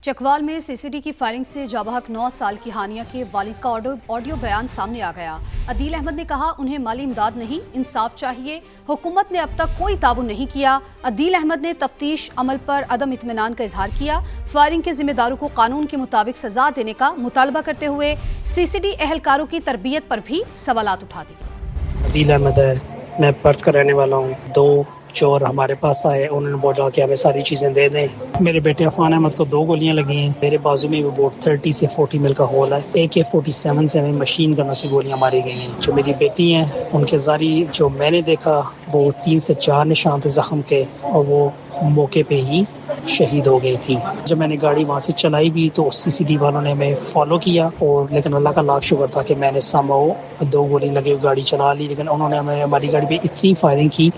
चकवाल में सीसीडी की फायरिंग से जाबहक 9 साल की हानिया के वालिद का ऑडियो बयान सामने आ गया। अदील अहमद ने कहा उन्हें माली इमदाद नहीं इंसाफ चाहिए। हुकूमत ने अब तक कोई ताउन नहीं किया। अदील अहमद ने तफ्तीश अमल पर अदम इत्मीनान का इजहार किया। फायरिंग के जिम्मेदारों को कानून के मुताबिक सजा देने का मुतालबा करते हुए सीसीडी एहलकारों की तरबियत पर भी सवालात उठा दिए। अदील अहमद है, मैं पर्थ का रहने वाला हूँ। 2 चोर हमारे पास आए, उन्होंने बोला कि हमें सारी चीज़ें दे दें। मेरे बेटे अफान अहमद को 2 गोलियां लगी हैं। मेरे बाजू में भी बोट 30 से 40 मिल का होल है। AK-47 से हमें मशीन गनों से गोलियां मारी गई हैं। जो मेरी बेटी हैं उनके जारी जो मैंने देखा वो 3 से 4 निशान थे जख्म के, और वो मौके पे ही शहीद हो गई थी। जब मैंने गाड़ी वहाँ से चलाई भी तो CCD वालों ने हमें फॉलो किया, और लेकिन अल्लाह का लाख शुक्र था कि मैंने समहाउ 2 गोली लगे गाड़ी चला ली। लेकिन उन्होंने हमारी गाड़ी पे इतनी फायरिंग की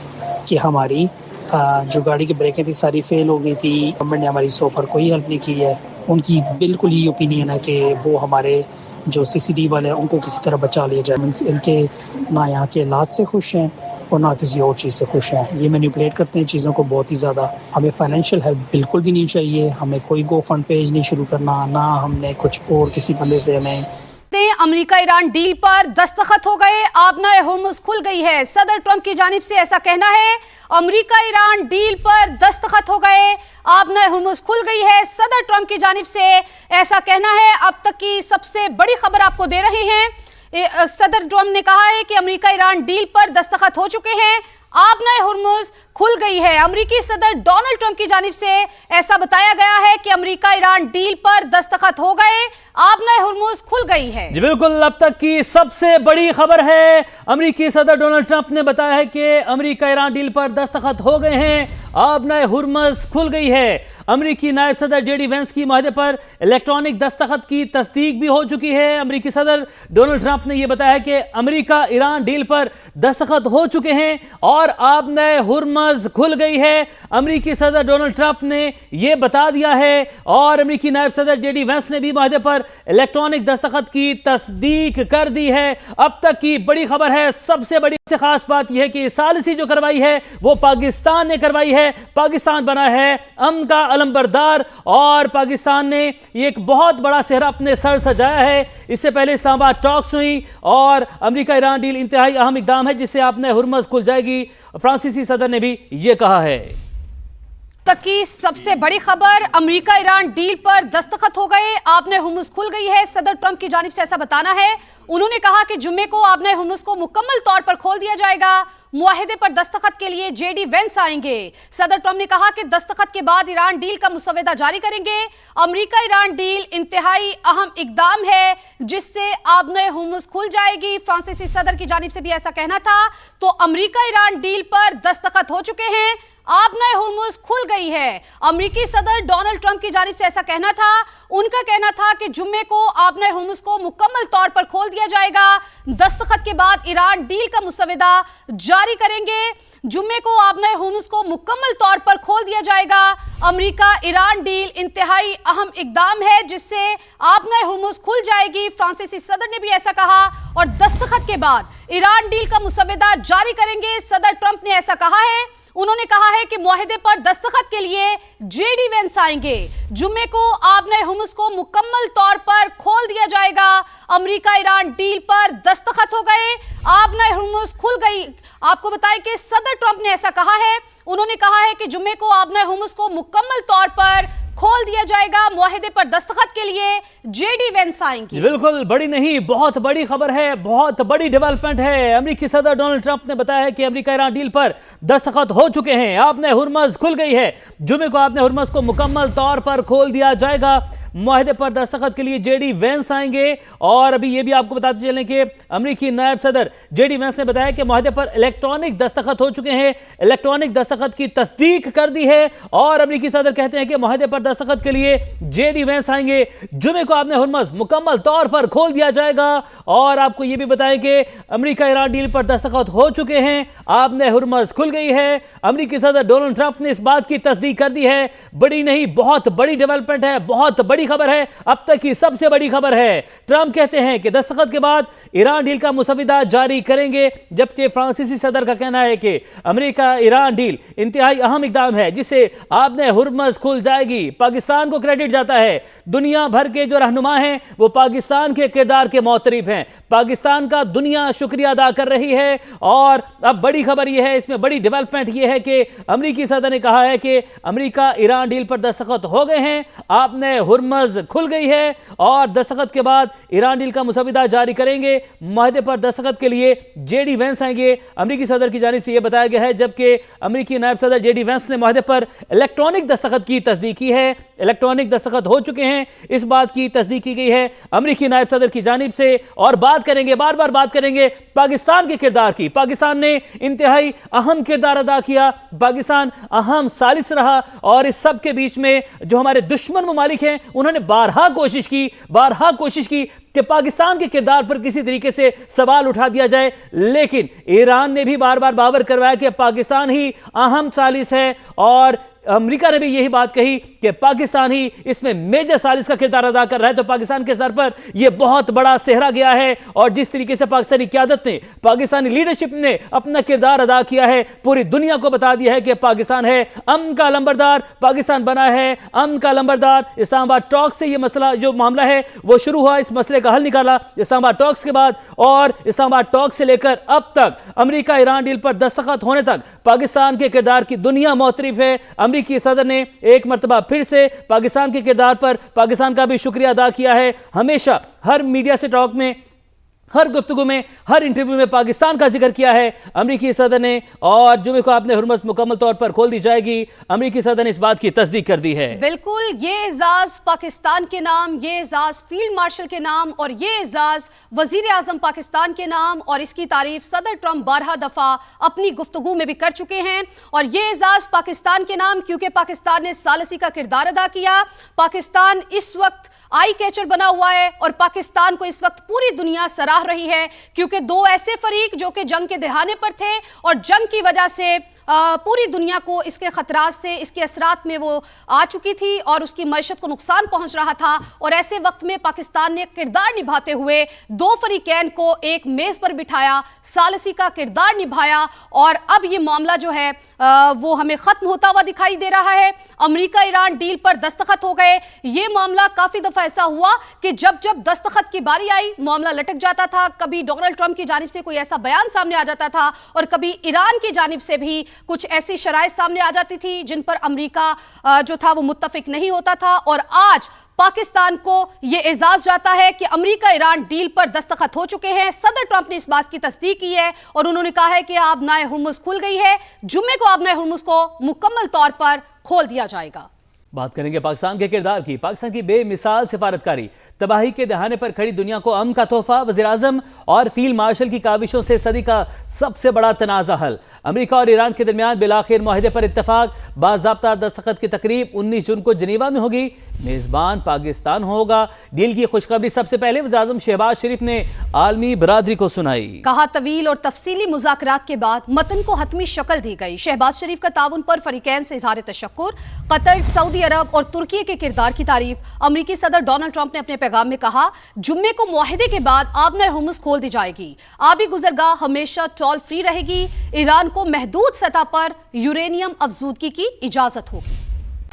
कि हमारी जो गाड़ी की ब्रेकें थी सारी फेल हो गई थी। गवर्नमेंट ने हमारी सो फar कोई हेल्प नहीं की है। उनकी बिल्कुल ही ओपिनियन है कि वो हमारे जो CCD वाले हैं उनको किसी तरह बचा लिया जाए। इनके ना यहाँ के हालात से खुश हैं और ना किसी और चीज़ से खुश हैं। ये मैनिपुलेट करते हैं चीज़ों को बहुत ही ज़्यादा। हमें फाइनेंशियल हेल्प बिल्कुल भी नहीं चाहिए। हमें कोई गो फंड पेज नहीं शुरू करना, ना हमने कुछ और किसी बंदे से हमें। अमेरिका ईरान डील पर दस्तखत हो गए, आबनाए हुर्मुज़ खुल गई है। सदर ट्रंप की जानिब से ऐसा कहना है। अमेरिका ईरान डील पर दस्तखत हो गए, आबनाए हुर्मुज़ खुल गई है। सदर ट्रंप की जानिब से ऐसा कहना है। अब तक की सबसे बड़ी खबर आपको दे रहे हैं। सदर ट्रंप ने कहा है कि अमेरिका ईरान डील पर दस्तखत हो चुके हैं, आबनाए हुर्मुज़ खुल गई है। अमेरिकी सदर डोनाल्ड ट्रंप की जानिब से ऐसा बताया गया है कि अमेरिका ईरान डील पर दस्तखत हो गए, आबनाए हुर्मुज़ खुल गई है। जी बिल्कुल, अब तक की सबसे बड़ी खबर है। अमेरिकी सदर डोनाल्ड ट्रंप ने बताया है कि अमेरिका ईरान डील पर दस्तखत हो गए हैं, आबनाए हुर्मुज़ खुल गई है। अमेरिकी नायब सदर JD वेंस की माहदे पर इलेक्ट्रॉनिक दस्तखत की तस्दीक भी हो चुकी है। अमेरिकी सदर डोनाल्ड ट्रंप ने यह बताया कि अमेरिका ईरान डील पर दस्तखत हो चुके हैं और आबनाए हुर्मुज़ खुल गई है। अमेरिकी सदर डोनाल्ड ट्रंप ने यह बता दिया है और अमेरिकी नायब सदर JD वेंस ने भी माहदे पर इलेक्ट्रॉनिक दस्तखत की तस्दीक कर दी है। अब तक की बड़ी खबर है। सबसे बड़ी से खास बात यह है कि सालिसी जो करवाई है वो पाकिस्तान ने करवाई है। पाकिस्तान बना है अमन का अलंबरदार और पाकिस्तान ने एक बहुत बड़ा सेहरा अपने सर सजाया है। इससे पहले इस्लामाबाद टॉक्स हुई और अमेरिका ईरान डील इंतहाई अहम इकदाम है जिससे आबनाए हुर्मुज़ खुल जाएगी। फ्रांसीसी सदर ने भी यह कहा है। तक की सबसे बड़ी खबर, अमेरिका ईरान डील पर दस्तखत हो गए, आबनाए हुर्मुज़ खुल गई है। सदर ट्रंप की जानिब से ऐसा बताना है। उन्होंने कहा कि जुम्मे को आबनाए हुर्मुज़ को मुकम्मल तौर पर खोल दिया जाएगा। मुआहिदे पर दस्तखत के लिए JD वेंस आएंगे। सदर ट्रंप ने कहा कि दस्तखत के बाद ईरान डील का मुसवदा जारी करेंगे। अमेरिका ईरान डील इंतहाई अहम इकदाम है जिससे आबनाए हुर्मुज़ खुल जाएगी। फ्रांसीसी सदर की जानिब से भी ऐसा कहना था। तो अमेरिका ईरान डील पर दस्तखत हो चुके हैं, आबनाए हुर्मुज़ खुल गई है। अमेरिकी सदर डोनाल्ड ट्रंप की जानिब से ऐसा कहना था। उनका कहना था कि जुम्मे को आबनाए हुर्मुज़ को मुकम्मल तौर पर खोल दिया जाएगा। दस्तखत के बाद ईरान डील का मुसवदा जारी करेंगे। जुम्मे को आबनाए हुर्मुज़ को मुकम्मल तौर पर खोल दिया जाएगा। अमेरिका ईरान डील इंतहाई अहम इकदाम है जिससे आबनाए हुर्मुज़ खुल जाएगी। फ्रांसीसी सदर ने भी ऐसा कहा और दस्तखत के बाद ईरान डील का मुसवदा जारी करेंगे। सदर ट्रंप ने ऐसा कहा है। उन्होंने कहा है कि मुआहिदे पर दस्तखत के लिए JD वेंस आएंगे। जुम्मे को आबनाए हुर्मुज़ को मुकम्मल तौर पर खोल दिया जाएगा। अमेरिका ईरान डील पर दस्तखत हो गए, आबनाए हुर्मुज़ खुल गई। आपको बताएं कि सदर ट्रंप ने ऐसा कहा है। उन्होंने कहा है कि जुम्मे को आबनाए हुर्मुज़ को मुकम्मल तौर पर खोल दिया जाएगा। मुआहिदे पर दस्तखत के लिए JD वेंस आएंगे। बिल्कुल, बड़ी नहीं बहुत बड़ी खबर है, बहुत बड़ी डेवलपमेंट है। अमेरिकी सदर डोनाल्ड ट्रंप ने बताया है कि अमेरिका ईरान डील पर दस्तखत हो चुके हैं, आबनाए हुर्मुज़ खुल गई है। जुम्मे को आबनाए हुर्मुज़ को मुकम्मल तौर पर खोल दिया जाएगा। मुआहिदे पर दस्तखत के लिए JD वेंस आएंगे। और अभी ये भी आपको बताते चलें कि अमेरिकी नायब सदर JD वेंस ने बताया कि मुआहिदे पर इलेक्ट्रॉनिक दस्तखत हो चुके हैं, इलेक्ट्रॉनिक दस्तखत की तस्दीक कर दी है। और अमेरिकी सदर कहते हैं कि मुआहिदे पर दस्तखत के लिए JD वेंस आएंगे। जुमे को आबनाए हुर्मुज़ मुकम्मल तौर पर खोल दिया जाएगा। और आपको ये भी बताएं कि अमेरिका ईरान डील पर दस्तखत हो चुके हैं, आबनाए हुर्मुज़ खुल गई है। अमेरिकी सदर डोनाल्ड ट्रंप ने इस बात की तस्दीक कर दी है। बड़ी नहीं बहुत बड़ी डेवलपमेंट है, बहुत बड़ी बड़ी खबर है, अब तक की सबसे बड़ी खबर है। ट्रंप कहते हैं कि दस्तखत के बाद ईरान डील का मुसविदा जारी करेंगे, जबकि फ्रांसीसी सदर का कहना है कि अमेरिका ईरान डील इंतहाई अहम इकदाम है जिससे आपने हुर्मज़ खुल जाएगी। पाकिस्तान को क्रेडिट जाता है। दुनिया भर के जो रहनुमा हैं वो पाकिस्तान के किरदार के मोतरिफ हैं। पाकिस्तान का दुनिया शुक्रिया अदा कर रही है। और अब बड़ी खबर यह है, इसमें बड़ी डेवलपमेंट यह है कि अमेरिकी सदर ने कहा है कि अमेरिका ईरान डील पर दस्तखत हो गए हैं, आपने हुर्मज़ खुल गई है और दस्तखत के बाद ईरान डील का मुसविदा जारी करेंगे। मुआहदे पर दस्तखत के लिए जेडी वेंस आएंगे, अमेरिकी सदर की जानिब से यह बताया गया है, जबकि अमेरिकी नायब सदर जेडी वेंस ने मुआहदे पर इलेक्ट्रॉनिक दस्तखत की तस्दीक की है। इलेक्ट्रॉनिक दस्तखत हो चुके हैं, इस बात की तस्दीक की गई है अमेरिकी नायब सदर की जानिब से। और बात करेंगे, बार बार बात करेंगे पाकिस्तान के किरदार की। पाकिस्तान ने इंतहाई अहम किरदार अदा किया, पाकिस्तान अहम सालिस रहा और इस सब के बीच में जो हमारे दुश्मन ममालिक हैं उन्होंने बारहा कोशिश की कि पाकिस्तान के किरदार पर किसी तरीके से सवाल उठा दिया जाए, लेकिन ईरान ने भी बार बार बावर करवाया कि पाकिस्तान ही अहम सालिस है और अमेरिका ने भी यही बात कही कि पाकिस्तान ही इसमें मेजर सालिस का किरदार अदा कर रहा है। तो पाकिस्तान के सर पर यह बहुत बड़ा सेहरा गया है और जिस तरीके से पाकिस्तानी क़यादत ने, पाकिस्तानी लीडरशिप ने अपना किरदार अदा किया है, पूरी दुनिया को बता दिया है कि पाकिस्तान है अमन का लंबरदार, पाकिस्तान बना है अमन का लंबरदार। इस्लामाबाद टॉक्स से यह मसला, जो मामला है वो शुरू हुआ, इस मसले का हल निकाला इस्लामाबाद टॉक्स के बाद, और इस्लामाबाद टॉक्स से लेकर अब तक अमेरिका ईरान डील पर दस्तखत होने तक पाकिस्तान के किरदार की दुनिया मोतरिफ है। अमेरिकी सदर ने एक मर्तबा फिर से पाकिस्तान के किरदार पर पाकिस्तान का भी शुक्रिया अदा किया है। हमेशा हर मीडिया से टॉक में, हर गुफ्तगू में, हर इंटरव्यू में पाकिस्तान का जिक्र किया है अमेरिकी सदर ने। और जुमे को आपने हुर्मज़ मुकम्मल तौर पर खोल दी जाएगी, अमेरिकी सदर ने इस बात की तस्दीक कर दी है। बिल्कुल, ये एजाज पाकिस्तान के नाम, ये एजाज फील्ड मार्शल के नाम और ये एजाज वजीर आजम पाकिस्तान के नाम, और इसकी तारीफ सदर ट्रंप 12 दफा अपनी गुफ्तगू में भी कर चुके हैं। और ये एजाज पाकिस्तान के नाम क्योंकि पाकिस्तान ने सालसी का किरदार अदा किया। पाकिस्तान इस वक्त आई कैचर बना हुआ है और पाकिस्तान को इस वक्त पूरी दुनिया सराह रही है, क्योंकि दो ऐसे फरीक जो कि जंग के दहाने पर थे और जंग की वजह से पूरी दुनिया को इसके खतरात से, इसके असरात में वो आ चुकी थी और उसकी मईशत को नुकसान पहुंच रहा था। और ऐसे वक्त में पाकिस्तान ने किरदार निभाते हुए दो फरीकैन को एक मेज पर बिठाया, सालसी का किरदार निभाया और अब ये मामला जो है वो हमें खत्म होता हुआ दिखाई दे रहा है। अमेरिका ईरान डील पर दस्तखत हो गए। ये मामला काफी दफा ऐसा हुआ कि जब जब दस्तखत की बारी आई मामला लटक जाता था। कभी डोनाल्ड ट्रंप की जानिब से कोई ऐसा बयान सामने आ जाता था और कभी ईरान की जानिब से भी कुछ ऐसी शराइत सामने आ जाती थी जिन पर अमेरिका जो था वो मुत्तफिक नहीं होता था। और आज पाकिस्तान को यह एजाज जाता है कि अमेरिका ईरान डील पर दस्तखत हो चुके हैं। सदर ट्रंप ने इस बात की तस्दीक की है और उन्होंने कहा है कि आबनाए हुर्मुज़ खुल गई है। जुम्मे को आबनाए हुर्मुज़ को मुकम्मल तौर पर खोल दिया जाएगा। बात करेंगे पाकिस्तान के किरदार की। पाकिस्तान की बेमिसाल सिफारतकारी, तबाही के दहाने पर खड़ी दुनिया को अमन का तोहफा, वज़ीर आज़म और फील्ड मार्शल की काविशों से सदी का सबसे बड़ा तनाज़ा हल। अमेरिका और ईरान के दरमियान बिलाखिर मुआहदे पर इत्तफाक, बाज़ाब्ता दस्तखत की तकरीब 19 जून को जनीवा में होगी। मेज़बान पाकिस्तान होगा। डील की खुशखबरी सबसे पहले वज़ीर आज़म शहबाज शरीफ ने आलमी बरादरी को सुनाई। कहा तवील और तफसीली मुज़ाकरात के बाद मतन को हतमी शक्ल दी गई। शहबाज शरीफ का ताउन पर फरीकैन से इज़हार तशक्कुर। कतर, सऊदी अरब और तुर्की के किरदार की तारीफ। अमेरिकी सदर डोनाल्ड ट्रंप ने अपने पैगाम में कहा, जुम्मे को मुआहदे के बाद आबनाए हुर्मुज़ खोल दी जाएगी। आबी गुजरगाह हमेशा टोल फ्री रहेगी। ईरान को महदूद सतह पर यूरेनियम अफजूदगी की इजाजत होगी।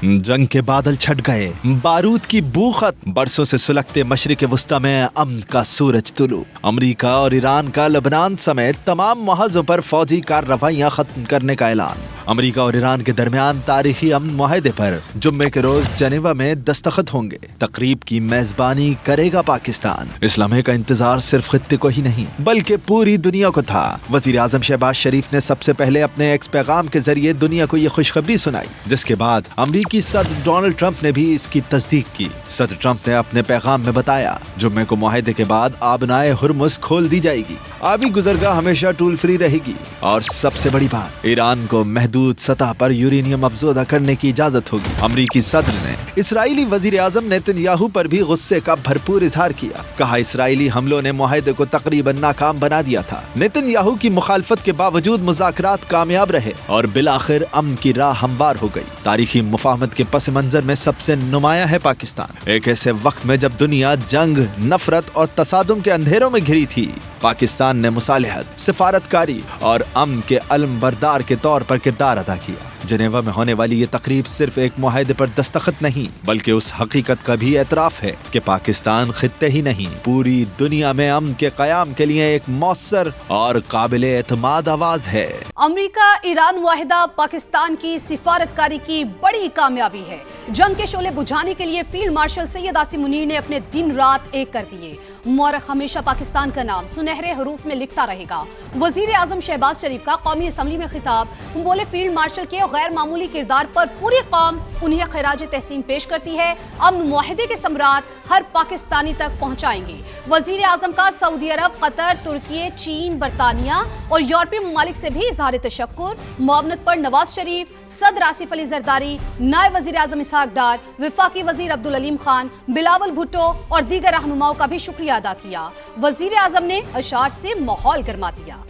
जंग के बादल छट गए, बारूद की बू खत्म, बरसों से सुलगते मशरिक वस्ता में अमन का सूरज तुलू। अमेरिका और ईरान का लेबनान समेत तमाम महाजों पर फौजी कार्रवाइयां खत्म करने का ऐलान। अमेरिका और ईरान के दरमियान तारीखी अमन मुआहदे पर जुम्मे के रोज जनेवा में दस्तखत होंगे। तकरीब की मेजबानी करेगा पाकिस्तान। इस लम्हे का इंतजार सिर्फ खित्ते को ही नहीं बल्कि पूरी दुनिया को था। वजीर आजम शहबाज शरीफ ने सबसे पहले अपने एक्स पैगाम के जरिए दुनिया को ये खुशखबरी सुनाई, जिसके बाद अमेरिकी सदर डोनाल्ड ट्रंप ने भी इसकी तस्दीक की। सदर ट्रंप ने अपने पैगाम में बताया, जुम्मे को मुआहदे के बाद आबनाए हुर्मुज़ खोल दी जाएगी। आबी गुजरगाह हमेशा टोल फ्री रहेगी और सबसे बड़ी बात, ईरान को महदूद सतह पर यूरेनियम अफजोदा करने की इजाजत होगी। अमेरिकी सदर ने इसराइली वजीर आजम नेतन्याहू पर भी गुस्से का भरपूर इजहार किया। कहा इसराइली हमलों ने मुआहदे को तकरीबन नाकाम बना दिया था। नेतन्याहू की मुखालफत के बावजूद मुज़ाकरात कामयाब रहे और बिलाखिर अमन की राह हमवार हो गई। तारीखी मुफाहमत के पस मंजर में सबसे नुमाया है पाकिस्तान। एक ऐसे वक्त में जब दुनिया जंग, नफरत और तसादुम के अंधेरों में घिरी थी, पाकिस्तान ने मुसालिहत, सिफारतकारी और अमन के अलमबरदार के तौर पर किरदार अदा किया। जनेवा में होने वाली ये तकरीब सिर्फ एक मुआहदे पर दस्तखत नहीं बल्कि उस हकीकत का भी एतराफ है कि पाकिस्तान खित्ते ही नहीं पूरी दुनिया में अमन के कयाम के लिए एक मौसर और काबिले एतमाद आवाज है। अमेरिका ईरान मुआहिदा पाकिस्तान की सिफारतकारी की बड़ी कामयाबी है। जंग के शोले बुझाने के लिए फील्ड मार्शल सैयद आसिम मुनीर ने अपने दिन रात एक कर दिए। मुबारक हमेशा पाकिस्तान का नाम सुनहरे हरूफ में लिखता रहेगा। वजीर आजम शहबाज शरीफ का कौमी असम्बली में खिताब, बोले फील्ड मार्शल के गैर मामूली किरदार पर पूरी कौम उन्हें खिराज तहसीन पेश करती है। अमन मुआहिदे के सम्राट हर पाकिस्तानी तक पहुंचाएंगे। वजीर आजम का सऊदी अरब, कतर, तुर्की, चीन, बरतानिया और यूरोपीय ममालिक से भी इजहार तशक्कुर। मुआवनत पर नवाज शरीफ, सदर आसिफ अली जरदारी, नायब वजीर आजम इसहाक डार, वफाकी वजीर अब्दुल अलीम खान, बिलावल भुट्टो और दीगर रहनुमाओं का भी शुक्रिया अदा किया। वजीर आजम ने अशार से माहौल गरमा दिया।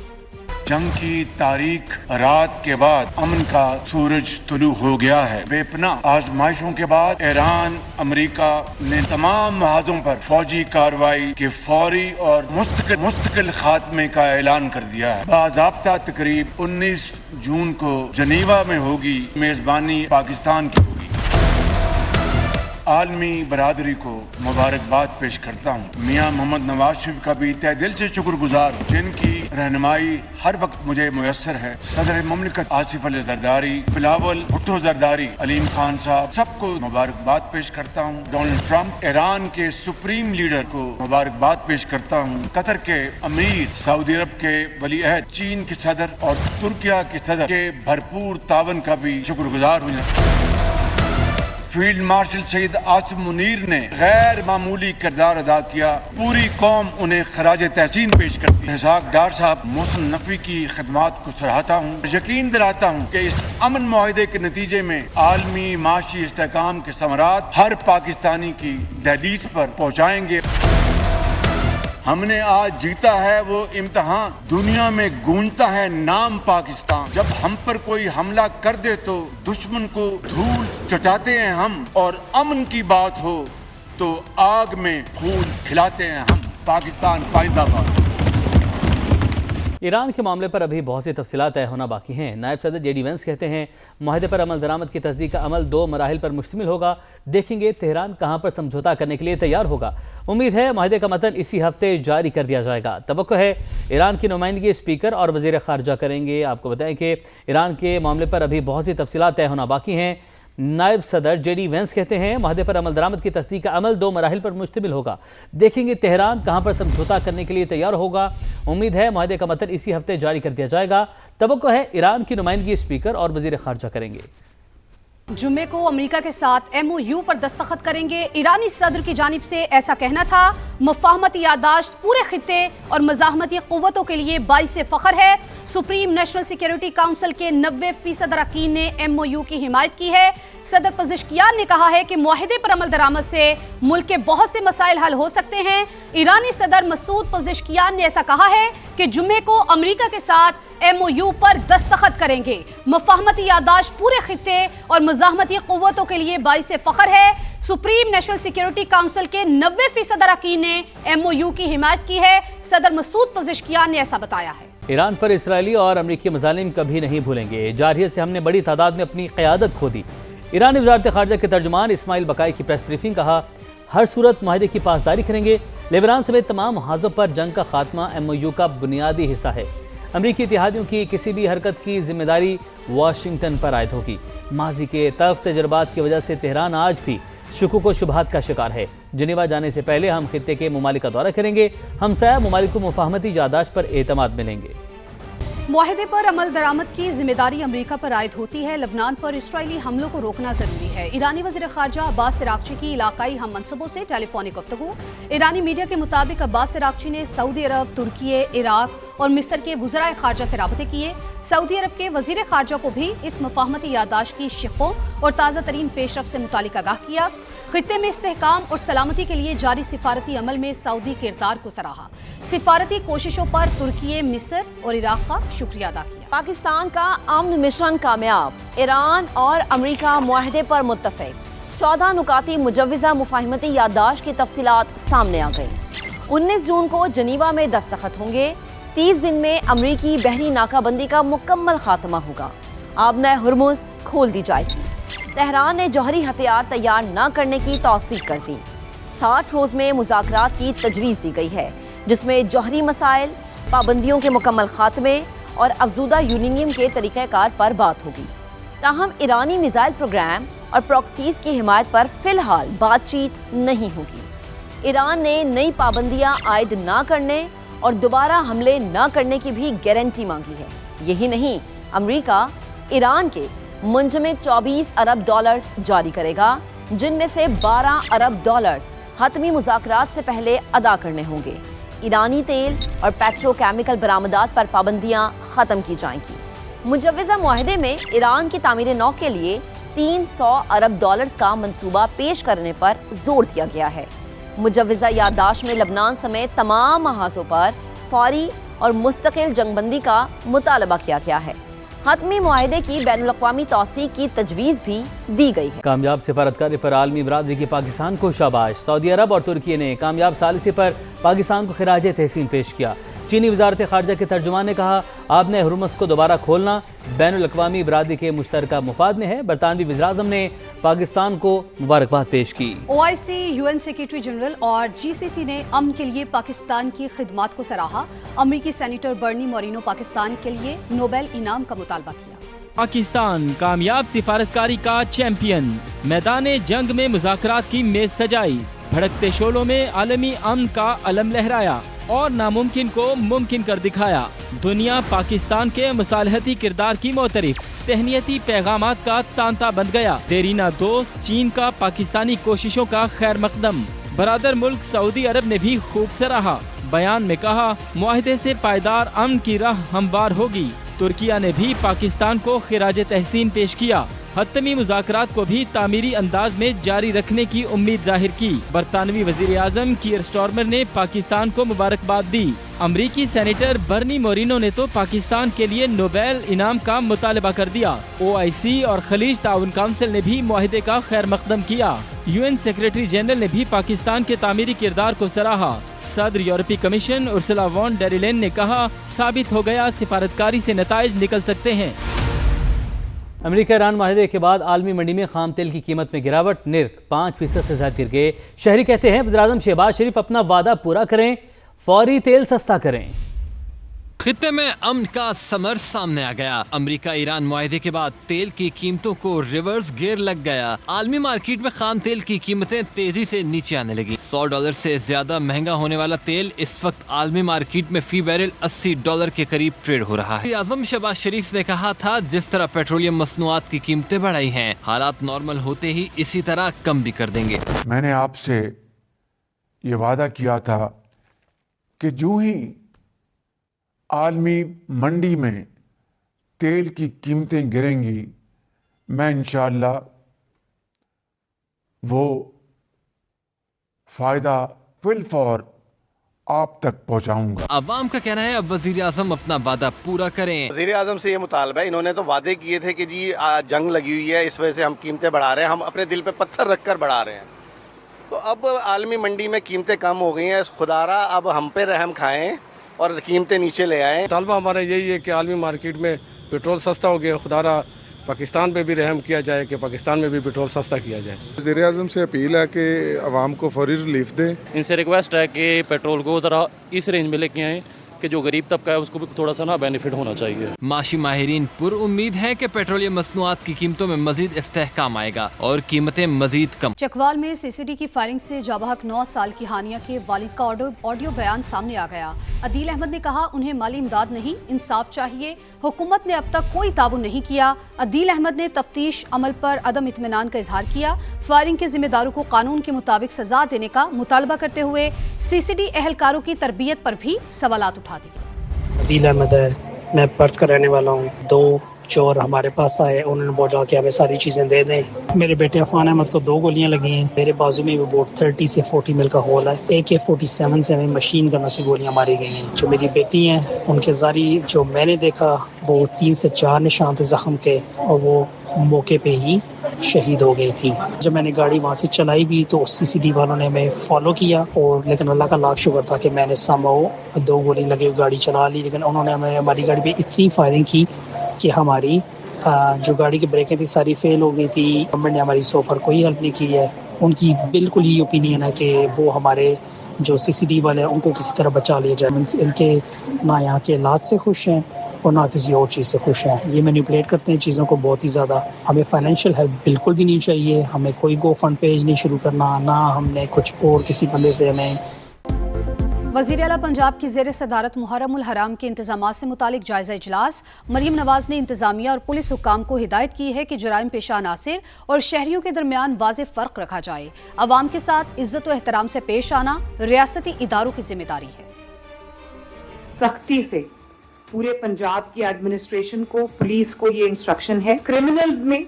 जंग की तारीख रात के बाद अमन का सूरज तुलू हो गया है। बेपनाह आजमाइशों के बाद ईरान, अमेरिका ने तमाम महाजों पर फौजी कार्रवाई के फौरी और मुस्तकिल खात्मे का ऐलान कर दिया है। बाज़ाब्ता तकरीब 19 जून को जनीवा में होगी। मेजबानी पाकिस्तान की होगी। आलमी बरादरी को मुबारकबाद पेश करता हूँ। मियाँ मोहम्मद नवाज शरीफ का भी तहे दिल से शुक्रगुजार हूँ, जिनकी रहनुमाई हर वक्त मुझे मुयस्सर है। सदर ममलिकत आसिफ अली जरदारी, बिलावल भुट्टो जरदारी, अलीम खान साहब, सबको मुबारकबाद पेश करता हूँ। डोनाल्ड ट्रंप, ईरान के सुप्रीम लीडर को मुबारकबाद पेश करता हूँ। कतर के अमीर, सऊदी अरब के वली अहद, चीन के सदर और तुर्किया के सदर के भरपूर तावन का भी शुक्रगुजार हूँ। फील्ड मार्शल सैयद आसिम मुनीर ने गैर मामूली किरदार अदा किया। पूरी कौम उन्हें खराज तहसीन पेश करती है। इसहाक डार साहब, मोहसिन नकवी की खिदमात को सराहता हूँ। यकीन दिलाता हूँ कि इस अमन मुआहिदे के नतीजे में आलमी माशी इस्तेहकाम के समरात हर पाकिस्तानी की दहलीज पर पहुँचाएंगे। हमने आज जीता है वो इम्तिहान, दुनिया में गूंजता है नाम पाकिस्तान। जब हम पर कोई हमला कर दे तो दुश्मन को धूल चटाते हैं हम, और अमन की बात हो तो आग में फूल खिलाते हैं हम। पाकिस्तान पाइंदाबाद। ईरान के मामले पर अभी बहुत सी तफसीलात तय होना बाकी हैं। नायब सदर जेडी वेंस कहते हैं मुआहदे पर अमल दरामद की तस्दीक का अमल 2 मराहिल पर मुश्तमिल होगा। देखेंगे तेहरान कहां पर समझौता करने के लिए तैयार होगा। उम्मीद है मुआहदे का मतन इसी हफ्ते जारी कर दिया जाएगा। तवक्को है ईरान की नुमाइंदगी स्पीकर और वज़ीर ख़ारजा करेंगे। आपको बताएं कि ईरान के मामले पर अभी बहुत सी तफसीलात तय होना बाकी हैं। नायब सदर जेडी वेंस कहते हैं मुआहदे पर अमल दरामद की तस्दीक का अमल 2 मराहिल पर मुश्तमिल होगा। देखेंगे तेहरान कहां पर समझौता करने के लिए तैयार होगा। उम्मीद है मुआहदे का मतन इसी हफ्ते जारी कर दिया जाएगा। तवक्को है ईरान की नुमाइंदगी स्पीकर और वज़ीर ख़ारजा करेंगे। जुम्मे को अमेरिका के साथ MOU पर दस्तखत करेंगे। ईरानी सदर की जानिब से ऐसा कहना था। मुफाहमती यादाश्त पूरे खित्ते और मज़ाहमती क़ुव्वतों के लिए बाइस फ़ख्र है। सुप्रीम नेशनल सिक्योरिटी काउंसिल के 90% अरकान ने MOU की हिमायत की है। सदर पज़ेश्कियान ने कहा है कि मुआहिदे पर अमल दरामद से मुल्क के बहुत से मसाइल हल हो सकते हैं। ईरानी सदर मसूद पज़ेश्कियान ने ऐसा कहा है कि जुम्मे को अमेरिका के साथ MOU पर दस्तखत करेंगे। मुफाहमती यादाश्त पूरे खित्ते और मज़ाहमती क़ुव्वतों के लिए बाइस फ़ख्र है। सुप्रीम नेशनल सिक्योरिटी काउंसिल के 90% अरकान ने MOU की हिमायत की है। सदर मसूद पज़ेश्कियान ने ऐसा बताया है। ईरान पर इसराइली और अमरीकी मज़ालिम कभी नहीं भूलेंगे। जारहियत से हमने बड़ी तादाद में अपनी क़यादत खो दी। ईरानी वज़ारत ख़ारजा के तर्जुमान इस्माइल बकाई की प्रेस ब्रीफिंग। कहा हर सूरत मुआहदे की पासदारी करेंगे। लेबनान समेत तमाम महाजों पर जंग का खात्मा MOU का बुनियादी हिस्सा है। अमरीकी इत्तेहादियों की किसी भी हरकत की जिम्मेदारी वाशिंगटन पर आयद होगी। माजी के तल्ख़ तजर्बात की वजह से तेहरान आज भी शुकूक व शुबहात का शिकार है। जनीवा जाने से पहले हम खित्ते के ममालिक का दौरा करेंगे। हमसाया ममालिक को मुफाहमती यादाश्त पर एतमाद मिलेंगे। मुआहदे पर अमल दरामद की जिम्मेदारी अमेरिका पर आयद होती है। लबनान पर इसराइली हमलों को रोकना जरूरी है। ईरानी वज़ीर ख़ारजा अब्बास इराक़ची की इलाकाई हम मनसबों से टेलीफोनिक गुफ्तगू। ईरानी मीडिया के मुताबिक अब्बास इराक़ची ने सऊदी अरब, तुर्की, इराक और मिस्र के वज़राए ख़ारजा से राबते किए। सऊदी अरब के वज़ीर ख़ारजा को भी इस मफ़ाहमती याददाश्त की शिकों और ताज़ा तरीन पेशरफ से मुतालिक आगाह किया। खित्ते में इस्तेहकाम और सलामती के लिए जारी सिफारती अमल में सऊदी किरदार को सराहा। सिफारती कोशिशों पर तुर्की, मिस्र और इराक का शुक्रिया अदा किया। पाकिस्तान का अमन मिशन कामयाब, ईरान और अमेरिका मुआहदे पर मुत्तफिक। 14 नुकाती मुजव्वज़ा मुफाहिमती याददाश्त की तफसीलात सामने आ गई। 19 जून को जनीवा में दस्तखत होंगे। 30 दिन में अमरीकी बहरी नाकाबंदी का मुकम्मल खात्मा होगा। आबना हुर्मुज़ खोल दी जाएगी। तेहरान ने जौहरी हथियार तैयार न करने की तौसीक कर दी। 60 रोज़ में मुज़ाकरात की तजवीज़ दी गई है, जिसमें जौहरी मसाइल, पाबंदियों के मुकम्मल खात्मे और अफजूदा यूरेनियम के तरीक़ाकार पर बात होगी। ताहम ईरानी मिसाइल प्रोग्राम और प्रॉक्सीज़ की हिमायत पर फ़िलहाल बातचीत नहीं होगी। ईरान ने नई पाबंदियाँ आयद न करने और दोबारा हमले न करने की भी गारंटी मांगी है। यही नहीं, अमेरिका ईरान के मुंजमद $24 अरब जारी करेगा, जिनमें से $12 अरब हतमी मुज़ाकरात से पहले अदा करने होंगे। ईरानी तेल और पेट्रोकेमिकल बरामदात पर पाबंदियां ख़त्म की जाएंगी। मुजव्वज़ा मुआहदे में ईरान की तामीर नौ के लिए $300 अरब का मंसूबा पेश करने पर जोर दिया गया है। मुजव्वज़ा याददाश्त में लबनान समेत तमाम महाजों पर फौरी और मुस्तकिल जंगबंदी का मुतालबा किया गया है। हतमी मुआहदे की बैनुल-अक़वामी तौसीक की तजवीज़ भी दी गई है। कामयाब सिफारतकारी पर आलमी बरादरी की पाकिस्तान को शाबाश। सऊदी अरब और तुर्की ने कामयाब सालिसी पर पाकिस्तान को खिराज तहसीन पेश किया। चीनी वजारत खारजा के तर्जुमान ने कहा, आबने हुर्मुज़ को दोबारा खोलना बैनुल-अक़वामी बरादरी के मुश्तरका मुफाद में है। बरतानवी वज़ीर-ए-आज़म ने पाकिस्तान को मुबारकबाद पेश की। OIC, UN सेक्रेटरी जनरल और GCC ने अमन के लिए पाकिस्तान की खिदमात को सराहा। अमरीकी सेनेटर बर्नी मोरिनो पाकिस्तान के लिए नोबेल इनाम का मुतालबा किया। पाकिस्तान कामयाब सिफारतकारी का चैंपियन, मैदान जंग में मुज़ाकरात की मेज सजाई, भड़कते शोलों में आलमी अमन का अलम लहराया और नामुमकिन को मुमकिन कर दिखाया। दुनिया पाकिस्तान के मुसालहती किरदार की मोतरिफ, तहनीती पैगामात का तांता बन गया। देरीना दोस्त चीन का पाकिस्तानी कोशिशों का खैर मकदम। बरादर मुल्क सऊदी अरब ने भी खूब सराहा। बयान में कहा, मुआहदे से पायदार अमन की राह हमवार होगी। तुर्किया ने भी पाकिस्तान को खिराज तहसीन पेश किया। हतमी मुज़ाकरात को भी तामीरी अंदाज में जारी रखने की उम्मीद जाहिर की। बरतानवी वज़ीर-ए-आज़म कीयर स्टार्मर ने पाकिस्तान को मुबारकबाद दी। अमरीकी सेनेटर बर्नी मोरिनो ने तो पाकिस्तान के लिए नोबेल इनाम का मुतालबा कर दिया। OIC और खलीज ताउन काउंसिल ने भी मुआहदे का खैर मकदम किया। UN सेक्रेटरी जनरल ने भी पाकिस्तान के तामीरी किरदार को सराहा। सदर यूरोपीय commission Ursula von der Leyen ने कहा, साबित हो गया सिफारतकारी से नताइज निकल सकते हैं। अमेरिका ईरान माहदे के बाद आलमी मंडी में खाम तेल की कीमत में गिरावट, निर्ख 5% से ज्यादा गिर गए। शहरी कहते हैं वज़ीर-ए-आज़म शहबाज शरीफ अपना वादा पूरा करें, फौरी तेल सस्ता करें। खित्ते में अमन का समर सामने आ गया। अमेरिका ईरान मुआहदे के बाद तेल की कीमतों को रिवर्स गियर लग गया। आलमी मार्केट में खाम तेल की कीमतें तेजी से नीचे आने लगी। $100 से ज्यादा महंगा होने वाला तेल इस वक्त आलमी मार्केट में फी बैरल $80 के करीब ट्रेड हो रहा है। आज़म शहबाज शरीफ ने कहा था, जिस तरह पेट्रोलियम मसनूआत की कीमतें बढ़ाई हैं, हालात नॉर्मल होते ही इसी तरह कम भी कर देंगे। मैंने आपसे ये वादा किया था कि जो ही आलमी मंडी में तेल की कीमतें गिरेंगी, मैं इंशाअल्लाह वो फायदा फिल फौर आप तक पहुंचाऊंगा। अवाम का कहना है अब वजीर आजम अपना वादा पूरा करें। वजीर आजम से ये मुतालबा है, इन्होंने तो वादे किए थे कि जी जंग लगी हुई है, इस वजह से हम कीमतें बढ़ा रहे हैं, हम अपने दिल पे पत्थर रखकर बढ़ा रहे हैं। तो अब आलमी मंडी में कीमतें कम हो गई हैं, खुदारा अब हम पे रहम खाएं और कीमतें नीचे ले आएं। मुतालबा हमारा यही है कि आलमी मार्केट में पेट्रोल सस्ता हो गया, खुदारा पाकिस्तान पे भी रहम किया जाए कि पाकिस्तान में भी पेट्रोल सस्ता किया जाए। वज़ीर आज़म से अपील है कि आवाम को फौरी रिलीफ दें। इनसे रिक्वेस्ट है कि पेट्रोल को ज़रा इस रेंज में लेके आएँ कि जो गरीब तबका है उसको भी थोड़ा सा ना बेनिफिट होना चाहिए। माशी माहिरीन पुर उम्मीद है कि पेट्रोलियम मसनूआत की कीमतों में मजीद इस्तेहकाम आएगा और कीमतें मजीद कम। चकवाल में सीसीडी की फायरिंग से जाबहक 9 साल की हानिया के वालिद का ऑडियो बयान सामने आ गया। अदील अहमद ने कहा उन्हें माली इमदाद नहीं, इंसाफ चाहिए। हुकूमत ने अब तक कोई ताउन नहीं किया। अदील अहमद ने तफ्तीश अमल पर अदम इत्मीनान का इजहार किया। फायरिंग के जिम्मेदारों को कानून के मुताबिक सजा देने का मुतालबा करते हुए सीसीडी एहलकारों की तरबियत पर भी सवालात उठा दिए। अदील अहमद है, मैं पर्थ का रहने वाला हूँ। 2 चोर हमारे पास आए, उन्होंने बोला कि हमें सारी चीज़ें दे दें। मेरे बेटे अफान अहमद को 2 गोलियां लगी हैं। मेरे बाजू में भी बोट 30 से 40 मिल का होल है। AK-47 से हमें मशीन गनों से गोलियां मारी गई हैं। जो मेरी बेटी हैं उनके जारी जो मैंने देखा वो 3 से 4 निशान थे जख्म के, और वो मौके पे ही शहीद हो गई थी। जब मैंने गाड़ी वहाँ से चलाई भी तो CCD वालों ने हमें फॉलो किया, और लेकिन अल्लाह का लाख शुक्र था कि मैंने समहाउ 2 गोली लगी हुई गाड़ी चला ली। लेकिन उन्होंने हमारी गाड़ी पे इतनी फायरिंग की कि हमारी जो गाड़ी की ब्रेकें थी सारी फेल हो गई थी। गवर्नमेंट ने हमारी सो फर कोई हेल्प नहीं की है। उनकी बिल्कुल ही ओपिनियन है कि वो हमारे जो CCD वाले हैं उनको किसी तरह बचा लिया जाए। इनके ना यहाँ के इलाज से खुश हैं और ना किसी और चीज़ से खुश हैं। ये मैनिपुलेट करते हैं चीज़ों को बहुत ही ज़्यादा। हमें फाइनेंशियल हेल्प बिल्कुल भी नहीं चाहिए। हमें कोई गो फंड पेज नहीं शुरू करना, ना हमने कुछ और किसी बंदे से हमें। वज़ीर आला पंजाब की ज़ेर सदारत मुहर्रम उल हराम के इंतजामात से मुतालिक जायज़ा इजलास। मरीम नवाज ने इंतजामिया और पुलिस हुक्काम को हिदायत की है कि जराइम पेशा अनासिर और शहरियों के दरमियान वाज़ेह फ़र्क रखा जाए। अवाम के साथ इज्जत व एहतराम से पेश आना रियासती इदारों की जिम्मेदारी है। सख्ती से पूरे पंजाब की एडमिनिस्ट्रेशन को, पुलिस को ये इंस्ट्रक्शन है, क्रिमिनल्स में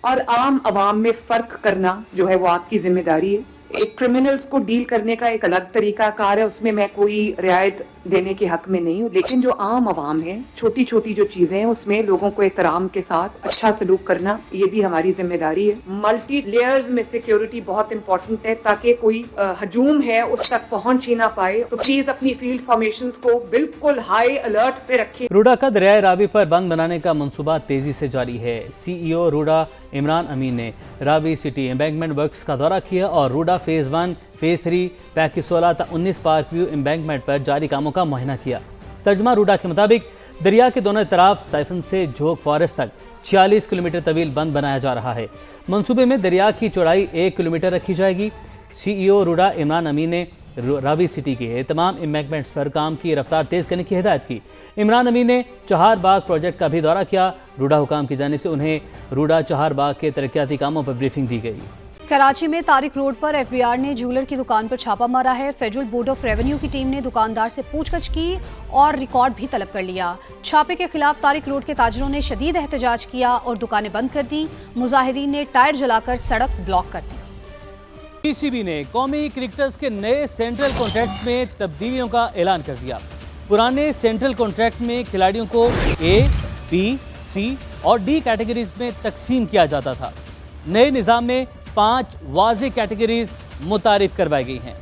और आम आवाम में फ़र्क करना जो है वो आपकी जिम्मेदारी है। एक क्रिमिनल्स को डील करने का एक अलग तरीका कार है, उसमें मैं कोई रियायत देने के हक में नहीं हूँ। लेकिन जो आम आवाम है, छोटी छोटी जो चीजें हैं उसमें लोगों को एहतराम के साथ अच्छा सलूक करना, ये भी हमारी जिम्मेदारी है। मल्टी लेयर्स में सिक्योरिटी बहुत इंपॉर्टेंट है ताकि कोई हजूम है उस तक पहुंच ही ना पाए। तो प्लीज अपनी फील्ड फॉर्मेशंस को बिल्कुल हाई अलर्ट पे रखें। रूडा का दरियाए रावी पर बंद बनाने का मंसूबा तेजी से जारी है। CEO रूडा इमरान अमीन ने रावी सिटी एम्बैंकमेंट वर्क्स का दौरा किया और रूडा फेज़ 1, फेज़ 3, पैकेज 16 तक 19 पार्क व्यू एम्बैंकमेंट पर जारी कामों का मुआयना किया। तर्जमा रूडा के मुताबिक दरिया के दोनों तरफ साइफन से झोंक फॉरेस्ट तक 46 किलोमीटर तवील बंद बनाया जा रहा है। मंसूबे में दरिया की चौड़ाई 1 किलोमीटर रखी जाएगी। CEO रूडा इमरान अमीन ने रावी सिटी के तमाम एम्बैंकमेंट्स पर काम की रफ्तार तेज़ करने की हिदायत की। इमरान अमीन ने चहार बाग प्रोजेक्ट का भी दौरा किया। रूडा हुकाम की जानिब से उन्हें रूडा चहार बाग के तरक्याती कामों पर ब्रीफिंग दी गई। कराची में तारिक रोड पर FBR ने ज्वेलर की दुकान पर छापा मारा है। फेडरल बोर्ड ऑफ रेवेन्यू की टीम ने दुकानदार से पूछताछ की और रिकॉर्ड भी तलब कर लिया। छापे के खिलाफ तारिक रोड के ताजरों ने शदीद एहतजाज किया और दुकानें बंद कर दी। मुजाहिरीन ने टायर जलाकर सड़क ब्लॉक कर दी। PCB ने कौमी क्रिकेटर्स के नए सेंट्रल कॉन्ट्रैक्ट्स में तब्दीलियों का ऐलान कर दिया। पुराने सेंट्रल कॉन्ट्रैक्ट में खिलाड़ियों को A, B, C और D कैटेगरीज में तकसीम किया जाता था। नए निज़ाम में 5 वाज़ेह कैटेगरीज मुतारिफ करवाई गई हैं।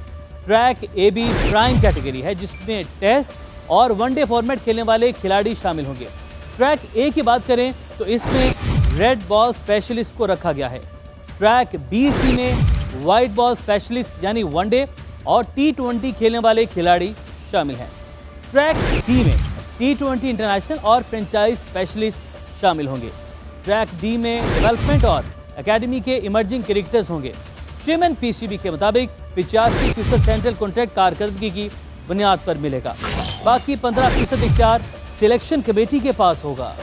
ट्रैक AB प्राइम कैटेगरी है जिसमें टेस्ट और वनडे फॉर्मेट खेलने वाले खिलाड़ी शामिल होंगे। ट्रैक A की बात करें तो इसमें रेड बॉल स्पेशलिस्ट को रखा गया है। ट्रैक BC में वाइट बॉल स्पेशलिस्ट यानी वनडे और T20 खेलने वाले खिलाड़ी शामिल हैं। ट्रैक C में T20 इंटरनेशनल और फ्रेंचाइज स्पेशलिस्ट शामिल होंगे। ट्रैक D में डेवलपमेंट और एकेडमी के इमर्जिंग क्रिकेटर्स होंगे। चेयरमैन PCB के मुताबिक 85% सेंट्रल कॉन्ट्रैक्ट कारकर्दगी की बुनियाद पर मिलेगा। बाकी 15% इख्तियार सिलेक्शन कमेटी के पास होगा।